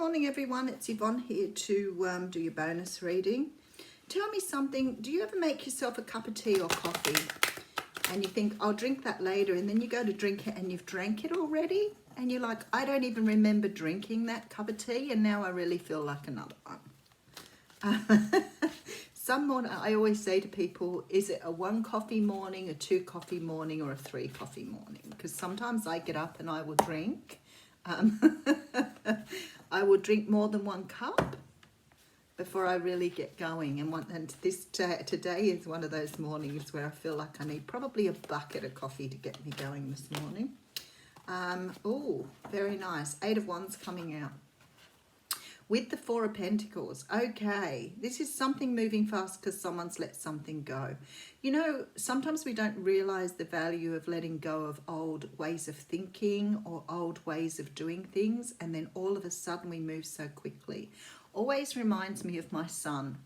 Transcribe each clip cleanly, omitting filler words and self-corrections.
morning, everyone. It's Yvonne here to do your bonus reading. Tell me something. Do you ever make yourself a cup of tea or coffee and you think, I'll drink that later, and then you go to drink it and you've drank it already? And you're like, I don't even remember drinking that cup of tea, and now I really feel like another one. Some morning, I always say to people, is it a 1 coffee morning, a 2 coffee morning, or a 3 coffee morning? Because sometimes I get up and I will drink. I will drink more than 1 cup before I really get going. And today is one of those mornings where I feel like I need probably a bucket of coffee to get me going this morning. Oh, very nice. 8 of Wands coming out. With the 4 of Pentacles. Okay, this is something moving fast because someone's let something go. You know, sometimes we don't realize the value of letting go of old ways of thinking or old ways of doing things, and then all of a sudden we move so quickly. Always reminds me of my son,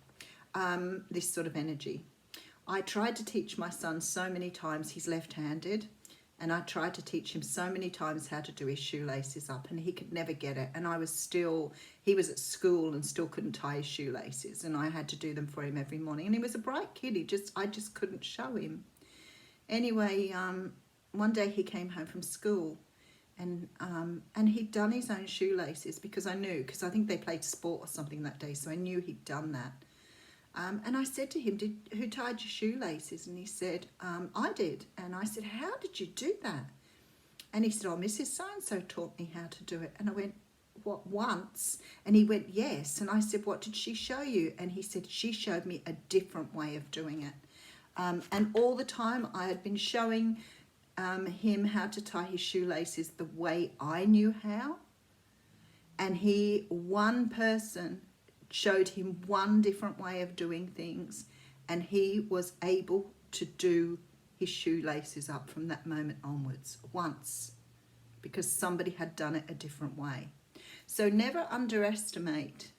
this sort of energy. I tried to teach my son so many times, he's left-handed, and I tried to teach him so many times how to do his shoelaces up, and he could never get it. And he was at school and still couldn't tie his shoelaces, and I had to do them for him every morning. And he was a bright kid. I just couldn't show him. Anyway, one day he came home from school, and he'd done his own shoelaces, because I think they played sport or something that day, so I knew he'd done that. And I said to him, who tied your shoelaces? And he said, I did. And I said, how did you do that? And he said, oh, Mrs. So-and-so taught me how to do it. And I went, what, once? And he went, yes. And I said, what did she show you? And he said, she showed me a different way of doing it. And all the time I had been showing him how to tie his shoelaces the way I knew how. And one person showed him one different way of doing things, and he was able to do his shoelaces up from that moment onwards, once, because somebody had done it a different way. So never underestimate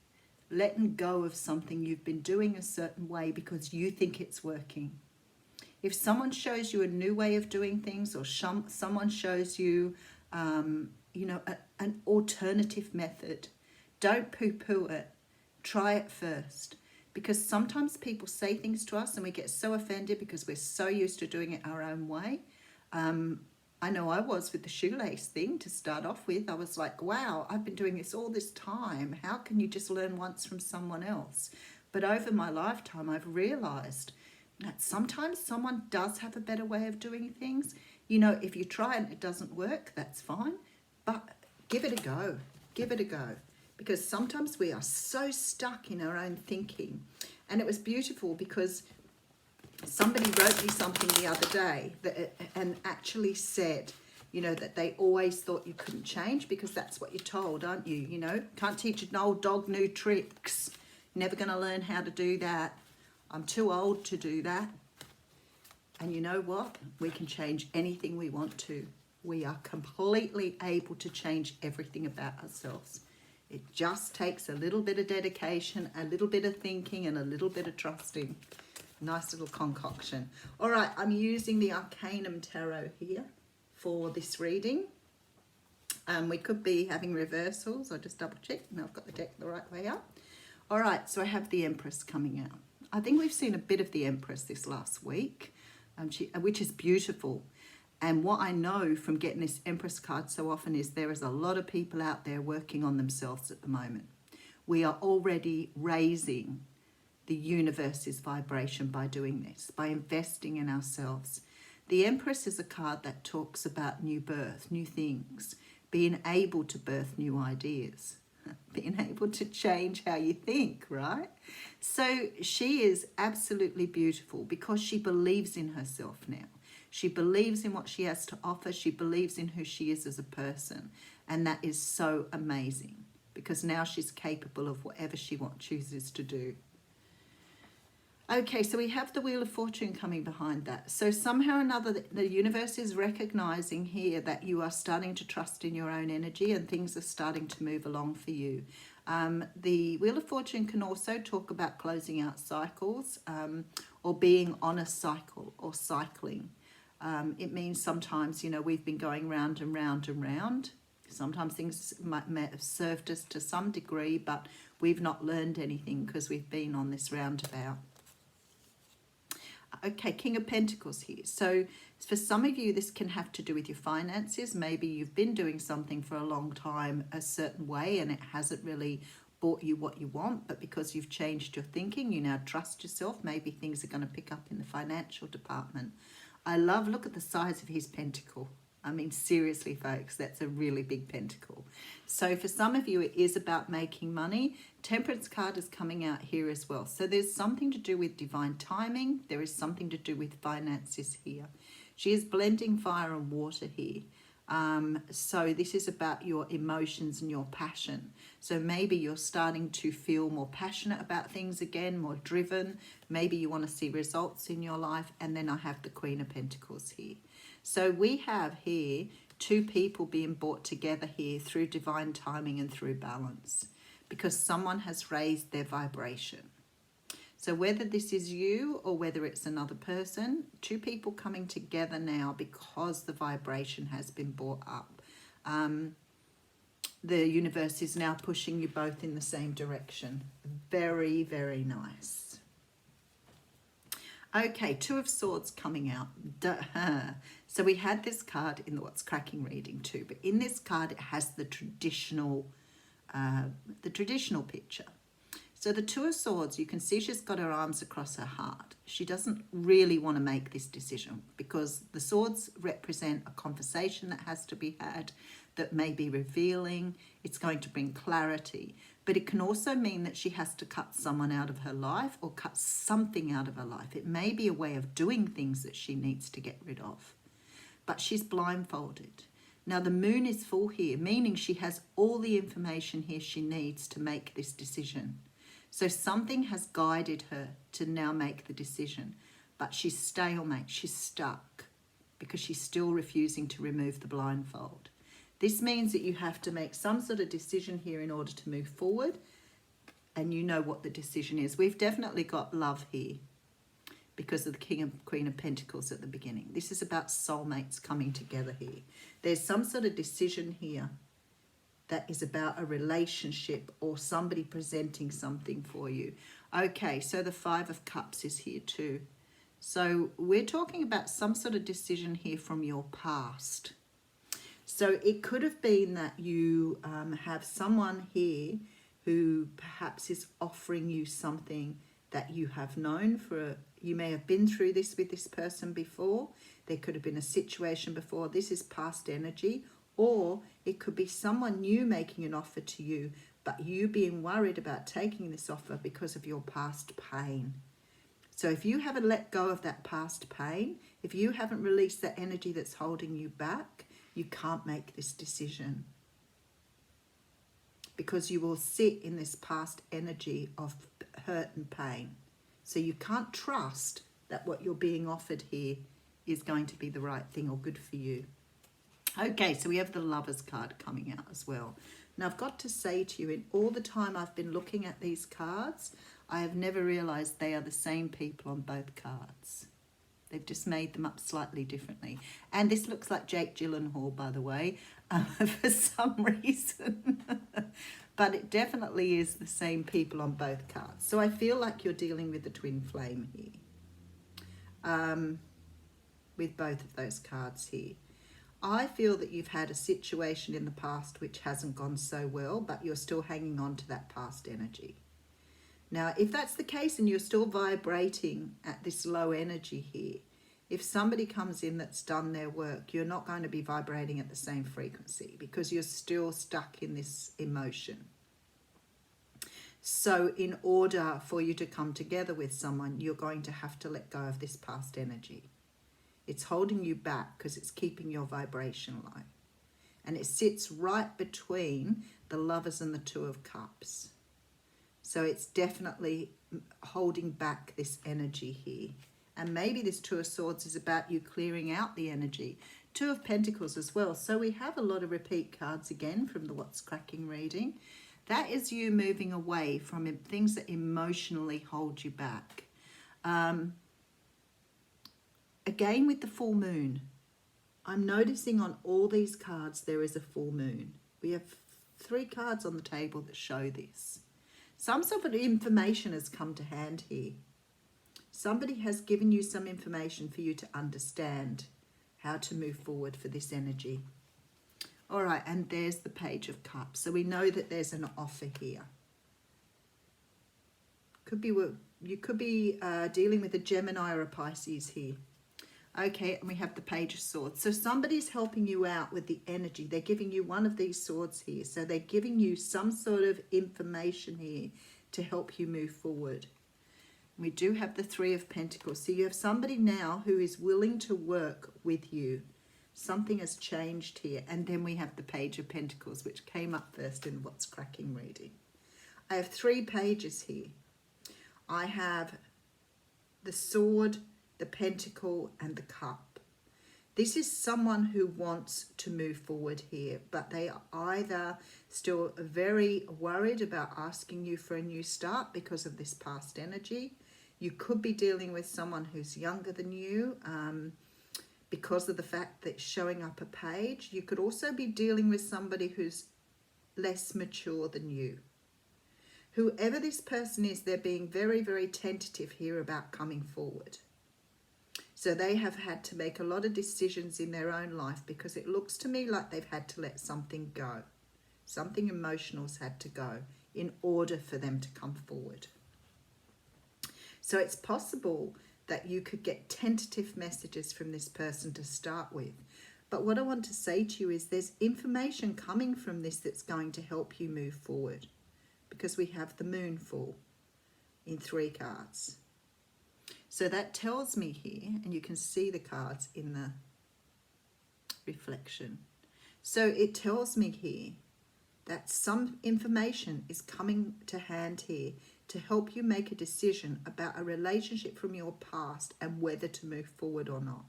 letting go of something you've been doing a certain way because you think it's working. If someone shows you a new way of doing things, or someone shows you an alternative method, don't poo-poo it. Try it first, because sometimes people say things to us and we get so offended because we're so used to doing it our own way. I know I was with the shoelace thing to start off with. I was like, wow, I've been doing this all this time. How can you just learn once from someone else? But over my lifetime, I've realized that sometimes someone does have a better way of doing things. You know, if you try and it doesn't work, that's fine, but give it a go. Give it a go. Because sometimes we are so stuck in our own thinking. And it was beautiful because somebody wrote me something the other day and actually said, you know, that they always thought you couldn't change because that's what you're told, aren't you? You know, can't teach an old dog new tricks. Never going to learn how to do that. I'm too old to do that. And you know what? We can change anything we want to. We are completely able to change everything about ourselves. It just takes a little bit of dedication, a little bit of thinking, and a little bit of trusting. Nice little concoction. All right, I'm using the Arcanum Tarot here for this reading. We could be having reversals. I'll just double check. No, I've got the deck the right way up. All right, so I have the Empress coming out. I think we've seen a bit of the Empress this last week, which is beautiful. And what I know from getting this Empress card so often is there is a lot of people out there working on themselves at the moment. We are already raising the universe's vibration by doing this, by investing in ourselves. The Empress is a card that talks about new birth, new things, being able to birth new ideas, being able to change how you think, right? So she is absolutely beautiful because she believes in herself now. She believes in what she has to offer. She believes in who she is as a person. And that is so amazing because now she's capable of whatever she chooses to do. Okay, so we have the Wheel of Fortune coming behind that. So somehow or another, the universe is recognizing here that you are starting to trust in your own energy and things are starting to move along for you. The Wheel of Fortune can also talk about closing out cycles or being on a cycle or cycling. It means sometimes, you know, we've been going round and round and round Sometimes things may have served us to some degree, but we've not learned anything because we've been on this roundabout. Okay, King of Pentacles here. So for some of you, this can have to do with your finances. Maybe you've been doing something for a long time a certain way and it hasn't really bought you what you want, but because you've changed your thinking, you now trust yourself. Maybe things are going to pick up in the financial department. Look at the size of his pentacle. I mean, seriously, folks, that's a really big pentacle. So for some of you, it is about making money. Temperance card is coming out here as well. So there's something to do with divine timing. There is something to do with finances here. She is blending fire and water here. So this is about your emotions and your passion. So maybe you're starting to feel more passionate about things again, more driven. Maybe you want to see results in your life. And then I have the Queen of Pentacles here. So we have here two people being brought together here through divine timing and through balance, because someone has raised their vibration. So whether this is you or whether it's another person, two people coming together now because the vibration has been brought up. The universe is now pushing you both in the same direction. Very, very nice. Okay, Two of Swords coming out. So we had this card in the What's Cracking reading too, but in this card it has the traditional picture. So the Two of Swords, you can see she's got her arms across her heart. She doesn't really want to make this decision because the swords represent a conversation that has to be had, that may be revealing. It's going to bring clarity. But it can also mean that she has to cut someone out of her life or cut something out of her life. It may be a way of doing things that she needs to get rid of. But she's blindfolded. Now the moon is full here, meaning she has all the information here she needs to make this decision. So something has guided her to now make the decision. But she's stalemate, she's stuck, because she's still refusing to remove the blindfold. This means that you have to make some sort of decision here in order to move forward, and you know what the decision is. We've definitely got love here because of the King and Queen of Pentacles at the beginning. This is about soulmates coming together here. There's some sort of decision here that is about a relationship or somebody presenting something for you. Okay, so the Five of Cups is here too. So we're talking about some sort of decision here from your past. So it could have been that you have someone here who perhaps is offering you something that you have known for, you may have been through this with this person before. There could have been a situation before. This is past energy. Or it could be someone new making an offer to you, but you being worried about taking this offer because of your past pain. So if you haven't let go of that past pain, if you haven't released that energy that's holding you back, you can't make this decision, because you will sit in this past energy of hurt and pain. So you can't trust that what you're being offered here is going to be the right thing or good for you. Okay, so we have the Lovers card coming out as well. Now I've got to say to you, in all the time I've been looking at these cards, I have never realized they are the same people on both cards. They've just made them up slightly differently. And this looks like Jake Gyllenhaal, by the way, for some reason. But it definitely is the same people on both cards. So I feel like you're dealing with the twin flame here. With both of those cards here. I feel that you've had a situation in the past which hasn't gone so well, but you're still hanging on to that past energy. Now, if that's the case and you're still vibrating at this low energy here, if somebody comes in that's done their work, you're not going to be vibrating at the same frequency because you're still stuck in this emotion. So in order for you to come together with someone, you're going to have to let go of this past energy. It's holding you back because it's keeping your vibration low. And it sits right between the Lovers and the Two of Cups. So it's definitely holding back this energy here. And maybe this Two of Swords is about you clearing out the energy. Two of Pentacles as well. So we have a lot of repeat cards again from the What's Cracking reading. That is you moving away from things that emotionally hold you back. Again with the full moon. I'm noticing on all these cards there is a full moon. We have 3 cards on the table that show this. Some sort of information has come to hand here. Somebody has given you some information for you to understand how to move forward for this energy. All right, and there's the Page of Cups. So we know that there's an offer here. You could be dealing with a Gemini or a Pisces here. Okay, and we have the Page of Swords. So somebody's helping you out with the energy. They're giving you one of these swords here. So they're giving you some sort of information here to help you move forward. We do have the 3 of Pentacles. So you have somebody now who is willing to work with you. Something has changed here. And then we have the Page of Pentacles, which came up first in What's Cracking reading. I have 3 pages here. I have the sword, the pentacle, and the cup. This is someone who wants to move forward here, but they are either still very worried about asking you for a new start because of this past energy. You could be dealing with someone who's younger than you because of the fact that showing up a page. You could also be dealing with somebody who's less mature than you. Whoever this person is, they're being very, very tentative here about coming forward. So they have had to make a lot of decisions in their own life because it looks to me like they've had to let something go. Something emotional's had to go in order for them to come forward. So it's possible that you could get tentative messages from this person to start with. But what I want to say to you is there's information coming from this that's going to help you move forward. Because we have the moon full in 3 cards. So that tells me here, and you can see the cards in the reflection. So it tells me here that some information is coming to hand here to help you make a decision about a relationship from your past and whether to move forward or not.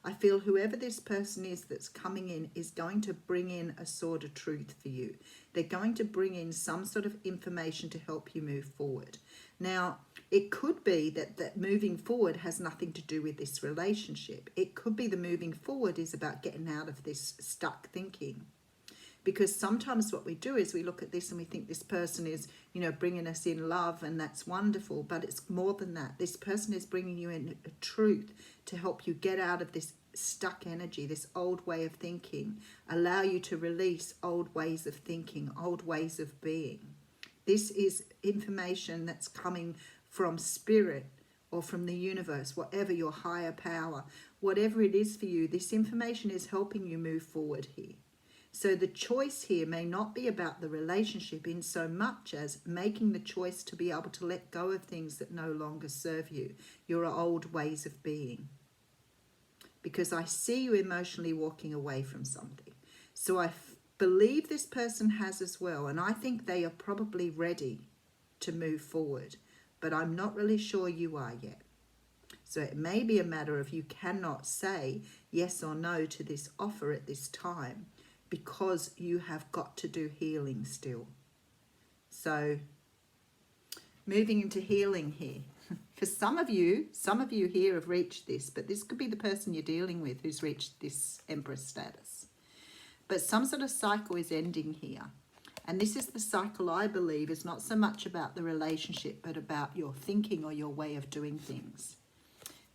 I feel whoever this person is that's coming in is going to bring in a sword of truth for you. They're going to bring in some sort of information to help you move forward. Now, it could be that moving forward has nothing to do with this relationship. It could be the moving forward is about getting out of this stuck thinking. Because sometimes what we do is we look at this and we think this person is, bringing us in love, and that's wonderful. But it's more than that. This person is bringing you in a truth to help you get out of this stuck energy, this old way of thinking, allow you to release old ways of thinking, old ways of being. This is information that's coming from spirit or from the universe, whatever your higher power, whatever it is for you, this information is helping you move forward here. So the choice here may not be about the relationship in so much as making the choice to be able to let go of things that no longer serve you, your old ways of being. Because I see you emotionally walking away from something. So I believe this person has as well, and I think they are probably ready to move forward, but I'm not really sure you are yet. So it may be a matter of you cannot say yes or no to this offer at this time, because you have got to do healing still. So moving into healing here. For some of you here have reached this, but this could be the person you're dealing with who's reached this Empress status. But some sort of cycle is ending here. And this is the cycle I believe is not so much about the relationship, but about your thinking or your way of doing things.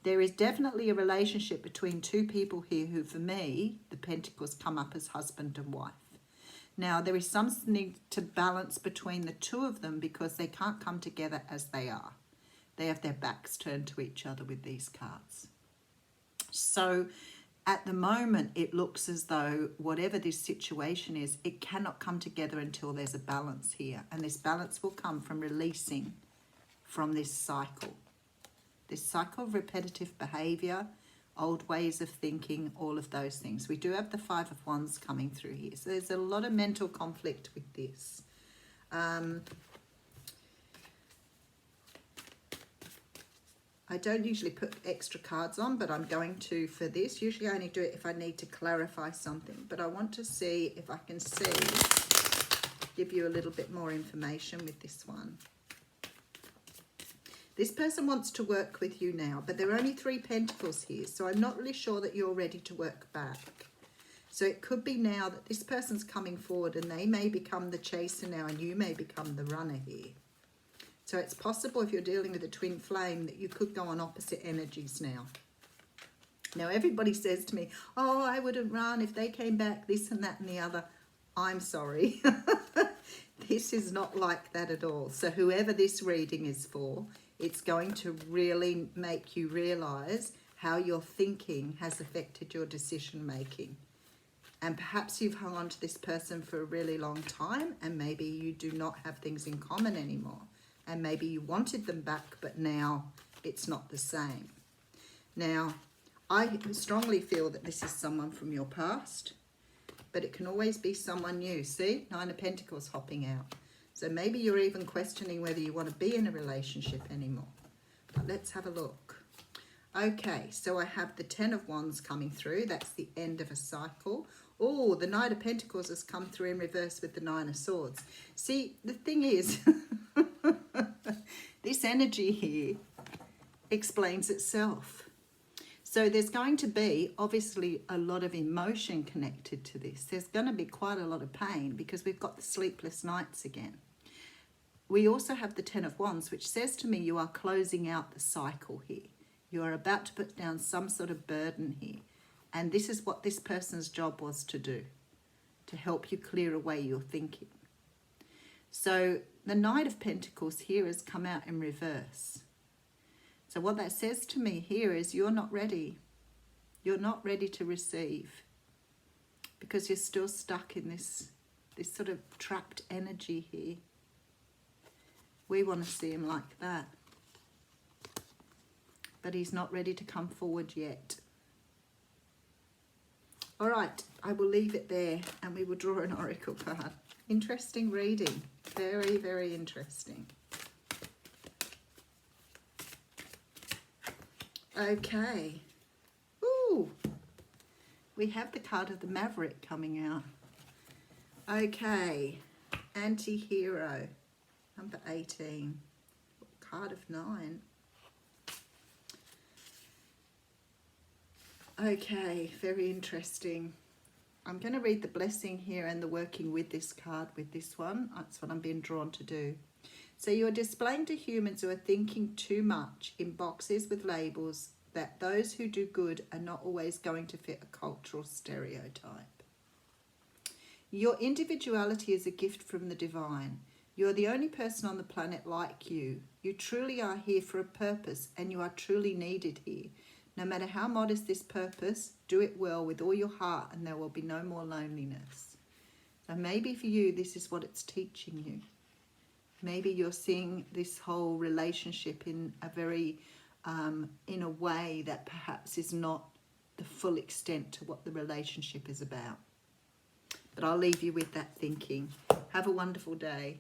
There is definitely a relationship between 2 people here who, for me, the Pentacles come up as husband and wife. Now, there is something to balance between the 2 of them because they can't come together as they are. They have their backs turned to each other with these cards. So, at the moment, it looks as though whatever this situation is, it cannot come together until there's a balance here. And this balance will come from releasing from this cycle. This cycle of repetitive behavior, old ways of thinking, all of those things. We do have the 5 of Wands coming through here. So there's a lot of mental conflict with this. I don't usually put extra cards on, but I'm going to for this. Usually I only do it if I need to clarify something. But I want to see if I can give you a little bit more information with this one. This person wants to work with you now, but there are only 3 pentacles here, so I'm not really sure that you're ready to work back. So it could be now that this person's coming forward and they may become the chaser now and you may become the runner here. So it's possible if you're dealing with a twin flame that you could go on opposite energies now. Now everybody says to me, oh, I wouldn't run if they came back, this and that and the other. I'm sorry. This is not like that at all. So whoever this reading is for, it's going to really make you realize how your thinking has affected your decision making. And perhaps you've hung on to this person for a really long time and maybe you do not have things in common anymore. And maybe you wanted them back, but now it's not the same. Now, I strongly feel that this is someone from your past, but it can always be someone new. See, 9 of Pentacles hopping out. So maybe you're even questioning whether you want to be in a relationship anymore. But let's have a look. Okay, so I have the 10 of Wands coming through. That's the end of a cycle. Oh, the Knight of Pentacles has come through in reverse with the 9 of Swords. See, the thing is, this energy here explains itself. So there's going to be, obviously, a lot of emotion connected to this. There's going to be quite a lot of pain because we've got the sleepless nights again. We also have the 10 of Wands, which says to me you are closing out the cycle here. You are about to put down some sort of burden here. And this is what this person's job was to do, to help you clear away your thinking. So the Knight of Pentacles here has come out in reverse. So what that says to me here is you're not ready. You're not ready to receive because you're still stuck in this sort of trapped energy here. We want to see him like that. But he's not ready to come forward yet. All right, I will leave it there and we will draw an oracle card. Interesting reading. Very, very interesting. Okay. Ooh. We have the card of the Maverick coming out. Okay. Anti-hero. Number 18. Card of 9. Okay, very interesting. I'm going to read the blessing here and the working with this card with this one. That's what I'm being drawn to do. So you are displaying to humans who are thinking too much in boxes with labels that those who do good are not always going to fit a cultural stereotype. Your individuality is a gift from the divine. You are the only person on the planet like you. You truly are here for a purpose and you are truly needed here. No matter how modest this purpose, do it well with all your heart and there will be no more loneliness. So maybe for you, this is what it's teaching you. Maybe you're seeing this whole relationship in a very, in a way that perhaps is not the full extent to what the relationship is about. But I'll leave you with that thinking. Have a wonderful day.